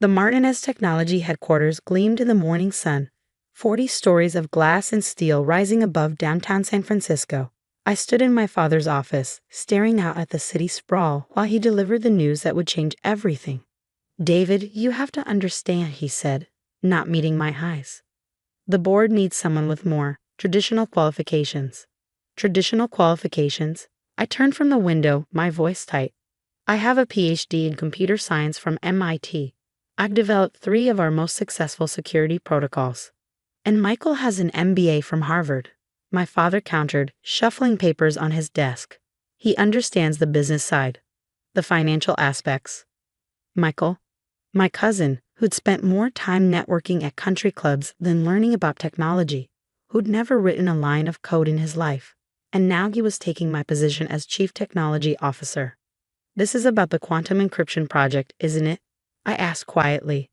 The Martinez Technology headquarters gleamed in the morning sun, 40 stories of glass and steel rising above downtown San Francisco. I stood in my father's office, staring out at the city sprawl while he delivered the news that would change everything. "David, you have to understand," he said, not meeting my highs. "The board needs someone with more traditional qualifications." Traditional qualifications? I turned from the window, my voice tight. "I have a PhD in computer science from MIT. I've developed 3 of our most successful security protocols. And Michael has an MBA from Harvard." My father countered, shuffling papers on his desk. "He understands the business side, the financial aspects." Michael? My cousin, who'd spent more time networking at country clubs than learning about technology, who'd never written a line of code in his life, and now he was taking my position as Chief Technology Officer. "This is about the quantum encryption project, isn't it?" I asked quietly.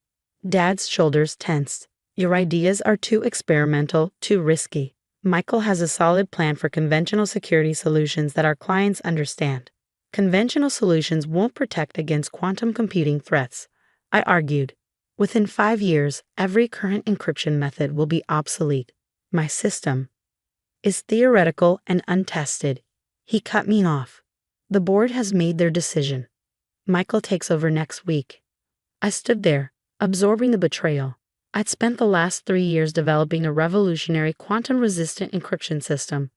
Dad's shoulders tensed. "Your ideas are too experimental, too risky. Michael has a solid plan for conventional security solutions that our clients understand. Conventional solutions won't protect against quantum computing threats," I argued. "Within 5 years, every current encryption method will be obsolete. My system is theoretical and untested." He cut me off. "The board has made their decision. Michael takes over next week." I stood there, absorbing the betrayal. I'd spent the last 3 years developing a revolutionary quantum-resistant encryption system.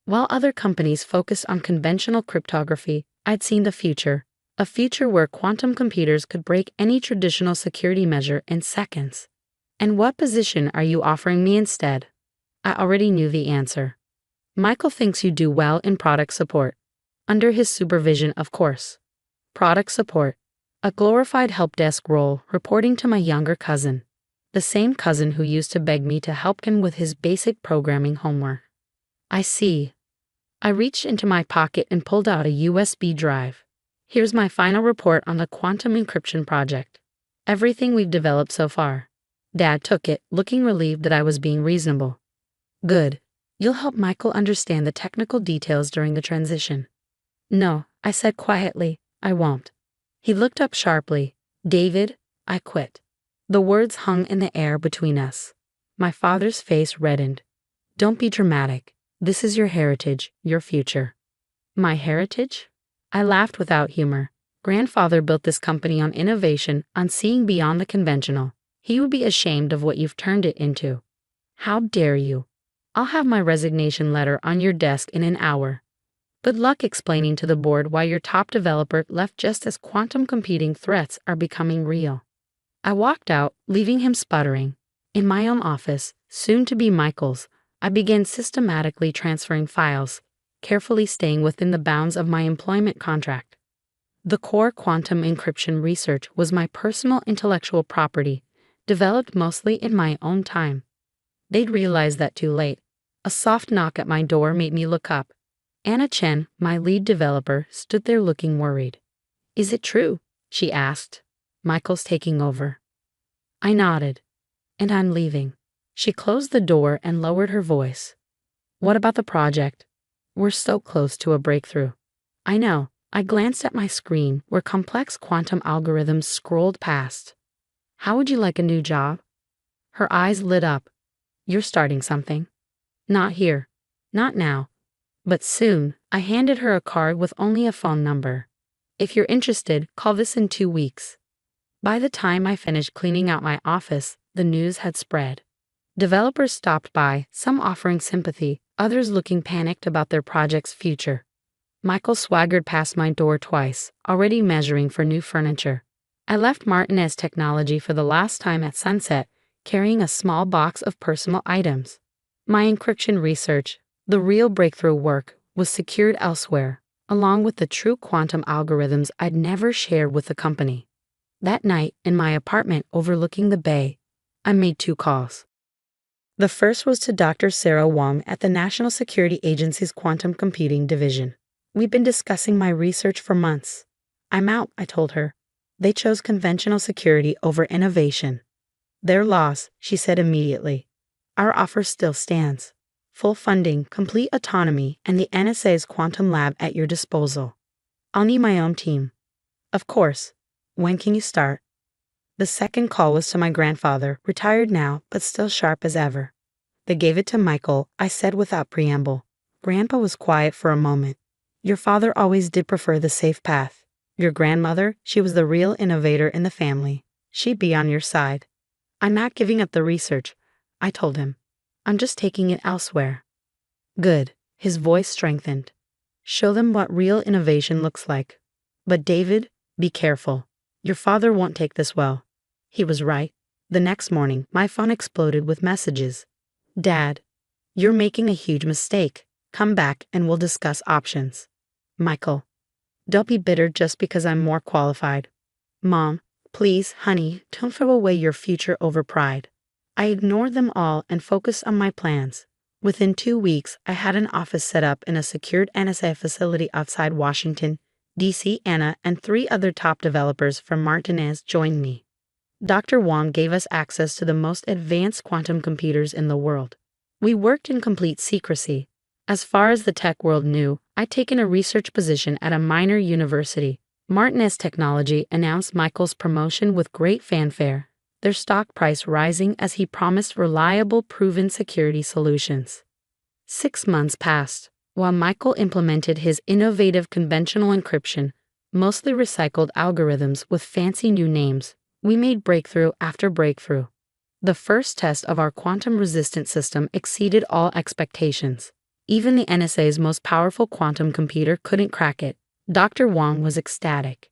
While other companies focused on conventional cryptography, I'd seen the future, a future where quantum computers could break any traditional security measure in seconds. "And what position are you offering me instead?" I already knew the answer. "Michael thinks you do well in product support." Under his supervision, of course. Product support. A glorified help desk role reporting to my younger cousin. The same cousin who used to beg me to help him with his basic programming homework. "I see." I reached into my pocket and pulled out a USB drive. "Here's my final report on the quantum encryption project. Everything we've developed so far." Dad took it, looking relieved that I was being reasonable. "Good. You'll help Michael understand the technical details during the transition." "No," I said quietly, "I won't." He looked up sharply. "David, I quit." The words hung in the air between us. My father's face reddened. "Don't be dramatic. This is your heritage, your future." "My heritage?" I laughed without humor. "Grandfather built this company on innovation, on seeing beyond the conventional. He would be ashamed of what you've turned it into." "How dare you?" "I'll have my resignation letter on your desk in an hour. Good luck explaining to the board why your top developer left just as quantum computing threats are becoming real." I walked out, leaving him sputtering. In my own office, soon to be Michael's, I began systematically transferring files, carefully staying within the bounds of my employment contract. The core quantum encryption research was my personal intellectual property, developed mostly in my own time. They'd realized that too late. A soft knock at my door made me look up. Anna Chen, my lead developer, stood there looking worried. "Is it true?" she asked. "Michael's taking over." I nodded. "And I'm leaving." She closed the door and lowered her voice. "What about the project? We're so close to a breakthrough." "I know." I glanced at my screen where complex quantum algorithms scrolled past. "How would you like a new job?" Her eyes lit up. "You're starting something." "Not here. Not now. But soon." I handed her a card with only a phone number. "If you're interested, call this in 2 weeks." By the time I finished cleaning out my office, the news had spread. Developers stopped by, some offering sympathy, others looking panicked about their project's future. Michael swaggered past my door twice, already measuring for new furniture. I left Martinez Technology for the last time at sunset, carrying a small box of personal items. My encryption research, the real breakthrough work, was secured elsewhere, along with the true quantum algorithms I'd never shared with the company. That night, in my apartment overlooking the bay, I made 2 calls. The first was to Dr. Sarah Wong at the National Security Agency's Quantum Computing Division. "We've been discussing my research for months. I'm out," I told her. "They chose conventional security over innovation." "Their loss," she said immediately. "Our offer still stands. Full funding, complete autonomy, and the NSA's quantum lab at your disposal. I'll need my own team." "Of course. When can you start?" The second call was to my grandfather, retired now, but still sharp as ever. They gave it to Michael, I said without preamble. Grandpa was quiet for a moment. Your father always did prefer the safe path. Your grandmother, she was the real innovator in the family. She'd be on your side. I'm not giving up the research, I told him. I'm just taking it elsewhere. Good. His voice strengthened. Show them what real innovation looks like. But David, be careful. Your father won't take this well. He was right. The next morning, my phone exploded with messages. Dad, you're making a huge mistake. Come back and we'll discuss options. Michael, don't be bitter just because I'm more qualified. Mom, please, honey, don't throw away your future over pride. I ignored them all and focused on my plans. Within 2 weeks, I had an office set up in a secured NSA facility outside Washington, D.C. Anna and 3 other top developers from Martinez joined me. Dr. Wong gave us access to the most advanced quantum computers in the world. We worked in complete secrecy. As far as the tech world knew, I'd taken a research position at a minor university. Martinez Technology announced Michael's promotion with great fanfare, their stock price rising as he promised reliable, proven security solutions. 6 months passed, while Michael implemented his innovative conventional encryption, mostly recycled algorithms with fancy new names. We made breakthrough after breakthrough. The first test of our quantum-resistant system exceeded all expectations. Even the NSA's most powerful quantum computer couldn't crack it. Dr. Wong was ecstatic.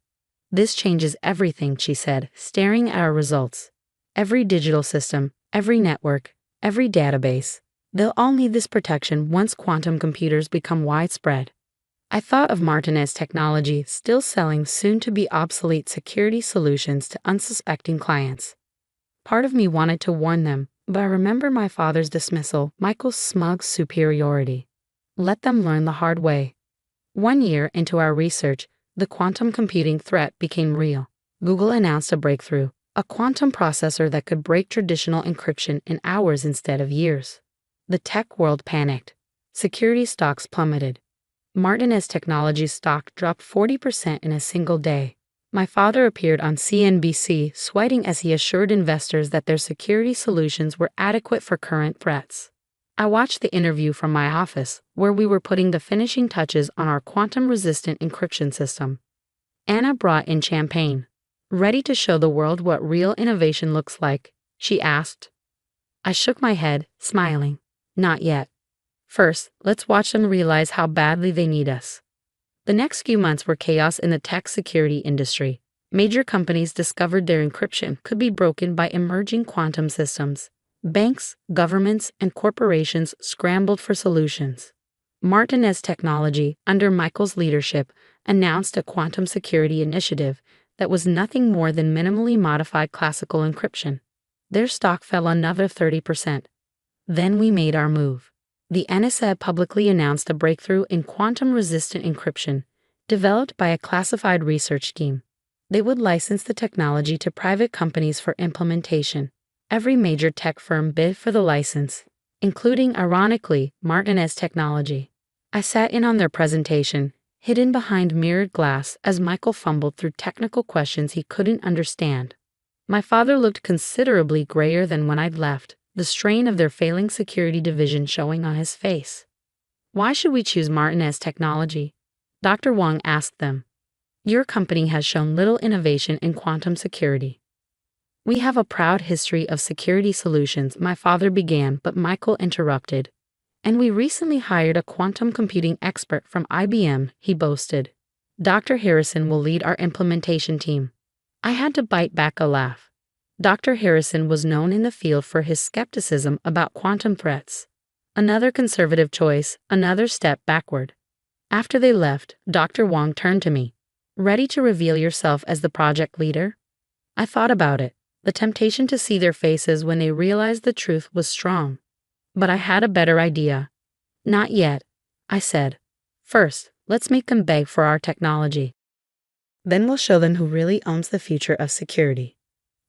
This changes everything, she said, staring at our results. Every digital system, every network, every database. They'll all need this protection once quantum computers become widespread. I thought of Martinez Technology still selling soon-to-be obsolete security solutions to unsuspecting clients. Part of me wanted to warn them, but I remember my father's dismissal, Michael's smug superiority. Let them learn the hard way. 1 year into our research, the quantum computing threat became real. Google announced a breakthrough, a quantum processor that could break traditional encryption in hours instead of years. The tech world panicked. Security stocks plummeted. Martinez Technology's stock dropped 40% in a single day. My father appeared on CNBC, sweating as he assured investors that their security solutions were adequate for current threats. I watched the interview from my office, where we were putting the finishing touches on our quantum-resistant encryption system. Anna brought in champagne. Ready to show the world what real innovation looks like, she asked. I shook my head, smiling. Not yet. First, let's watch them realize how badly they need us. The next few months were chaos in the tech security industry. Major companies discovered their encryption could be broken by emerging quantum systems. Banks, governments, and corporations scrambled for solutions. Martinez Technology, under Michael's leadership, announced a quantum security initiative that was nothing more than minimally modified classical encryption. Their stock fell another 30%. Then we made our move. The NSA publicly announced a breakthrough in quantum-resistant encryption, developed by a classified research team. They would license the technology to private companies for implementation. Every major tech firm bid for the license, including, ironically, Martinez Technology. I sat in on their presentation, hidden behind mirrored glass as Michael fumbled through technical questions he couldn't understand. My father looked considerably grayer than when I'd left, the strain of their failing security division showing on his face. Why should we choose Martinez Technology? Dr. Wong asked them. Your company has shown little innovation in quantum security. We have a proud history of security solutions, my father began, but Michael interrupted. And we recently hired a quantum computing expert from IBM, he boasted. Dr. Harrison will lead our implementation team. I had to bite back a laugh. Dr. Harrison was known in the field for his skepticism about quantum threats. Another conservative choice, another step backward. After they left, Dr. Wong turned to me. Ready to reveal yourself as the project leader? I thought about it. The temptation to see their faces when they realized the truth was strong. But I had a better idea. Not yet, I said. First, let's make them beg for our technology. Then we'll show them who really owns the future of security.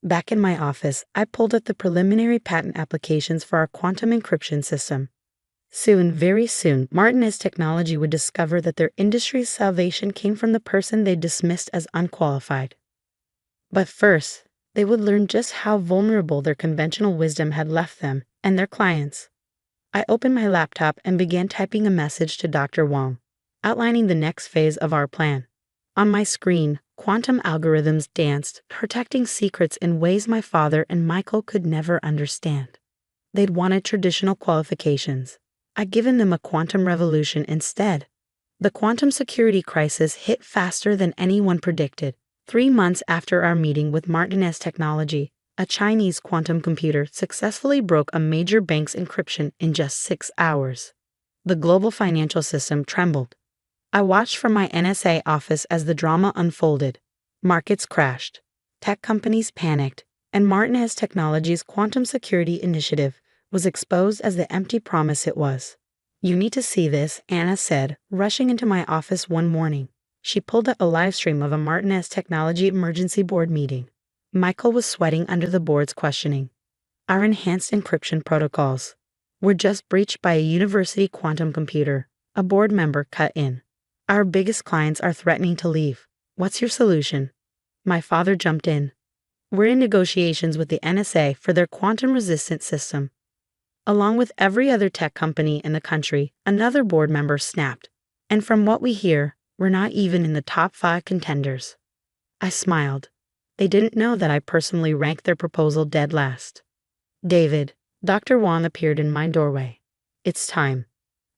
Back in my office, I pulled up the preliminary patent applications for our quantum encryption system. Soon, very soon, Martinez Technology would discover that their industry's salvation came from the person they dismissed as unqualified. But first, They would learn just how vulnerable their conventional wisdom had left them and their clients. I opened my laptop and began typing a message to Dr. Wang, outlining the next phase of our plan. On my screen, quantum algorithms danced, protecting secrets in ways my father and Michael could never understand. They'd wanted traditional qualifications. I'd given them a quantum revolution instead. The quantum security crisis hit faster than anyone predicted. 3 months after our meeting with Martinez Technology, a Chinese quantum computer successfully broke a major bank's encryption in just 6 hours. The global financial system trembled. I watched from my NSA office as the drama unfolded. Markets crashed. Tech companies panicked, and Martinez Technology's quantum security initiative was exposed as the empty promise it was. "You need to see this," Anna said, rushing into my office one morning. She pulled up a live stream of a Martinez Technology emergency board meeting. Michael was sweating under the board's questioning. "Our enhanced encryption protocols were just breached by a university quantum computer," a board member cut in. "Our biggest clients are threatening to leave. What's your solution?" My father jumped in. "We're in negotiations with the NSA for their quantum-resistant system." Along with every other tech company in the country, another board member snapped. "And from what we hear, we're not even in the top 5 contenders." I smiled. They didn't know that I personally ranked their proposal dead last. "David," Dr. Wang appeared in my doorway. "It's time."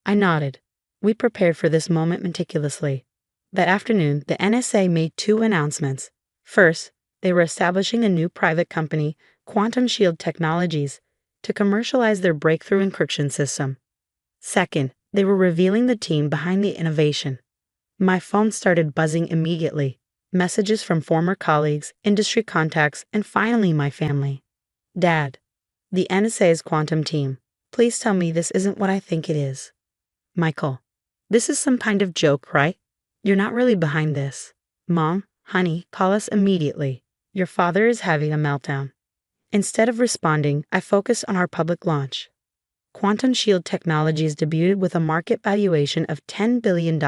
I nodded. We prepared for this moment meticulously. That afternoon, the NSA made 2 announcements. First, they were establishing a new private company, Quantum Shield Technologies, to commercialize their breakthrough encryption system. Second, they were revealing the team behind the innovation. My phone started buzzing immediately. Messages from former colleagues, industry contacts, and finally my family. "Dad, the NSA's quantum team. Please tell me this isn't what I think it is." "Michael, this is some kind of joke, right? You're not really behind this." "Mom, honey, call us immediately. Your father is having a meltdown." Instead of responding, I focused on our public launch. Quantum Shield Technologies debuted with a market valuation of $10 billion,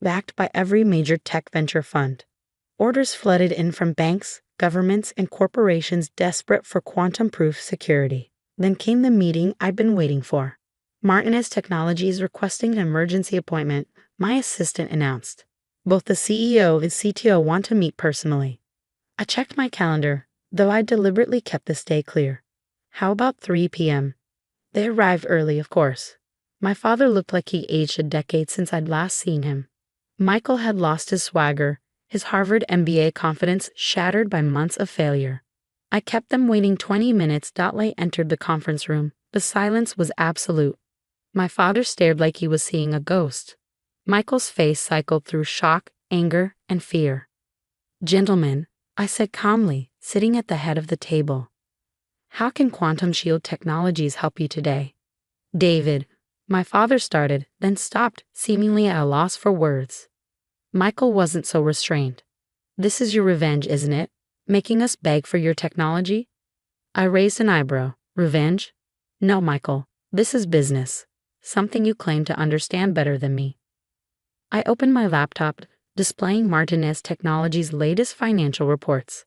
backed by every major tech venture fund. Orders flooded in from banks, governments, and corporations desperate for quantum-proof security. Then came the meeting I'd been waiting for. Martinez Technologies requesting an emergency appointment, my assistant announced. "Both the CEO and CTO want to meet personally." I checked my calendar, though I deliberately kept this day clear. "How about 3 p.m.? They arrived early, of course. My father looked like he aged a decade since I'd last seen him. Michael had lost his swagger, his Harvard MBA confidence shattered by months of failure. I kept them waiting 20 minutes. Lay entered the conference room. The silence was absolute. My father stared like he was seeing a ghost. Michael's face cycled through shock, anger, and fear. "Gentlemen," I said calmly, sitting at the head of the table, "how can Quantum Shield Technologies help you today?" "David," my father started, then stopped, seemingly at a loss for words. Michael wasn't so restrained. "This is your revenge, isn't it? Making us beg for your technology?" I raised an eyebrow. "Revenge? No, Michael. This is business. Something you claim to understand better than me." I opened my laptop, displaying Martinez Technology's latest financial reports.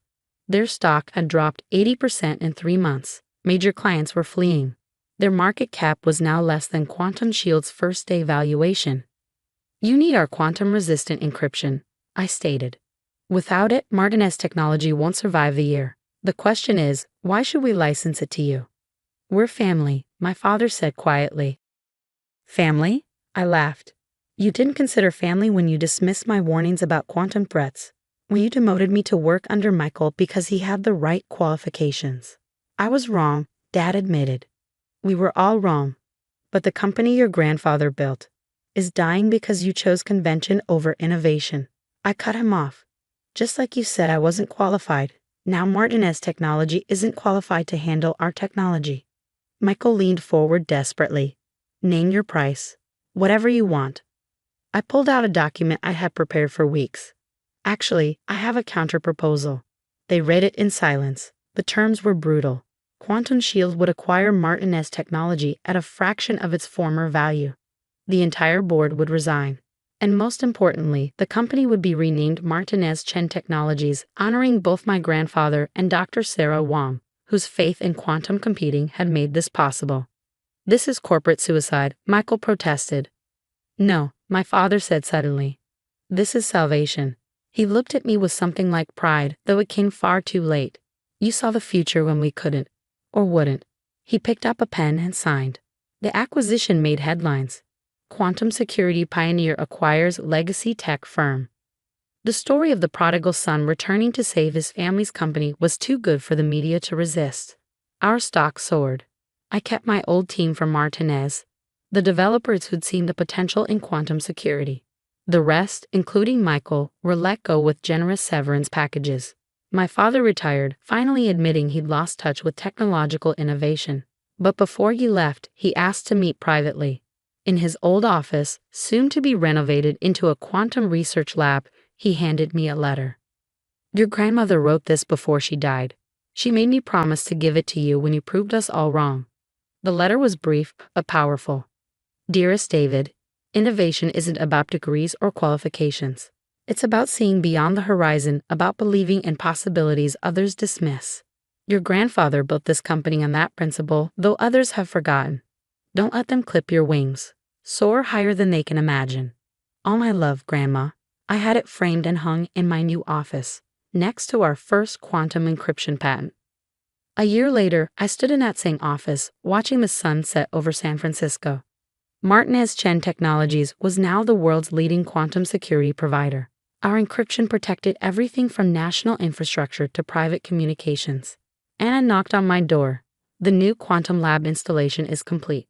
Their stock had dropped 80% in 3 months. Major clients were fleeing. Their market cap was now less than Quantum Shield's first-day valuation. "You need our quantum-resistant encryption," I stated. "Without it, Martinez Technology won't survive the year. The question is, why should we license it to you?" "We're family," my father said quietly. "Family?" I laughed. "You didn't consider family when you dismissed my warnings about quantum threats, when you demoted me to work under Michael because he had the right qualifications." "I was wrong," Dad admitted. "We were all wrong. But the company your grandfather built is dying because you chose convention over innovation." I cut him off. "Just like you said I wasn't qualified, now Martinez Technology isn't qualified to handle our technology." Michael leaned forward desperately. "Name your price. Whatever you want." I pulled out a document I had prepared for weeks. "Actually, I have a counter-proposal." They read it in silence. The terms were brutal. Quantum Shield would acquire Martinez Technology at a fraction of its former value. The entire board would resign. And most importantly, the company would be renamed Martinez Chen Technologies, honoring both my grandfather and Dr. Sarah Wang, whose faith in quantum computing had made this possible. This is corporate suicide, Michael protested. No, my father said suddenly. This is salvation. He looked at me with something like pride, though it came far too late. You saw the future when we couldn't, or wouldn't. He picked up a pen and signed. The acquisition made headlines. Quantum security pioneer acquires legacy tech firm. The story of the prodigal son returning to save his family's company was too good for the media to resist. Our stock soared. I kept my old team from Martinez, the developers who'd seen the potential in quantum security. The rest, including Michael, were let go with generous severance packages. My father retired, finally admitting he'd lost touch with technological innovation. But before he left, he asked to meet privately. In his old office, soon to be renovated into a quantum research lab, he handed me a letter. Your grandmother wrote this before she died. She made me promise to give it to you when you proved us all wrong. The letter was brief, but powerful. Dearest David, innovation isn't about degrees or qualifications. It's about seeing beyond the horizon, about believing in possibilities others dismiss. Your grandfather built this company on that principle, though others have forgotten. Don't let them clip your wings. Soar higher than they can imagine. All my love, Grandma. I had it framed and hung in my new office, next to our first quantum encryption patent. A year later, I stood in that same office, watching the sun set over San Francisco. Martinez Chen Technologies was now the world's leading quantum security provider. Our encryption protected everything from national infrastructure to private communications. Anna knocked on my door. The new quantum lab installation is complete.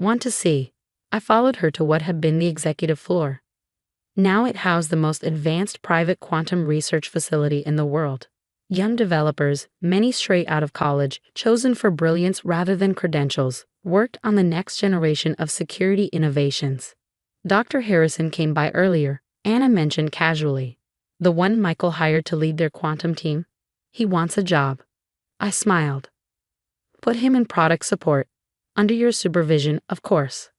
Want to see? I followed her to what had been the executive floor. Now it housed the most advanced private quantum research facility in the world. Young developers, many straight out of college, chosen for brilliance rather than credentials, worked on the next generation of security innovations. Dr. Harrison came by earlier, Anna mentioned casually. The one Michael hired to lead their quantum team? He wants a job. I smiled. Put him in product support. Under your supervision, of course.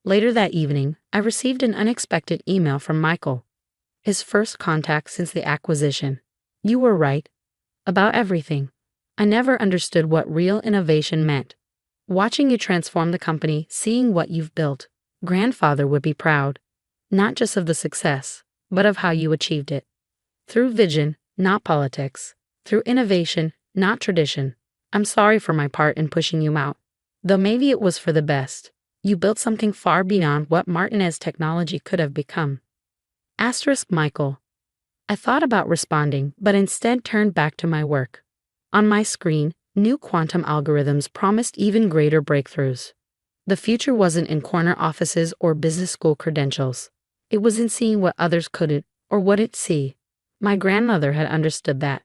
Later that evening, I received an unexpected email from Michael. His first contact since the acquisition. You were right. About everything. I never understood what real innovation meant. Watching you transform the company, seeing what you've built, grandfather would be proud. Not just of the success, but of how you achieved it. Through vision, not politics. Through innovation, not tradition. I'm sorry for my part in pushing you out. Though maybe it was for the best. You built something far beyond what Martinez technology could have become. Asterisk Michael. I thought about responding, but instead turned back to my work. On my screen, new quantum algorithms promised even greater breakthroughs. The future wasn't in corner offices or business school credentials. It was in seeing what others couldn't or wouldn't see. My grandmother had understood that.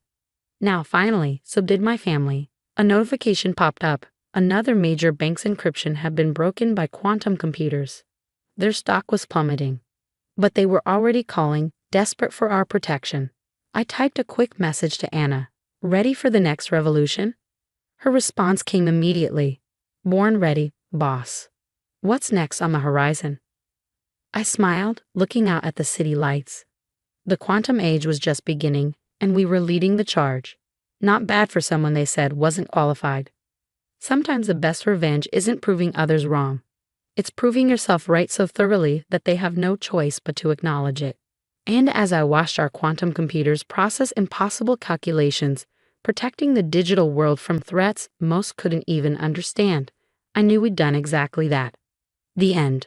Now finally, so did my family. A notification popped up. Another major bank's encryption had been broken by quantum computers. Their stock was plummeting. But they were already calling, desperate for our protection. I typed a quick message to Anna. Ready for the next revolution? Her response came immediately. Born ready, boss. What's next on the horizon? I smiled, looking out at the city lights. The quantum age was just beginning, and we were leading the charge. Not bad for someone they said wasn't qualified. Sometimes the best revenge isn't proving others wrong. It's proving yourself right so thoroughly that they have no choice but to acknowledge it. And as I watched our quantum computers process impossible calculations, protecting the digital world from threats most couldn't even understand, I knew we'd done exactly that. The end.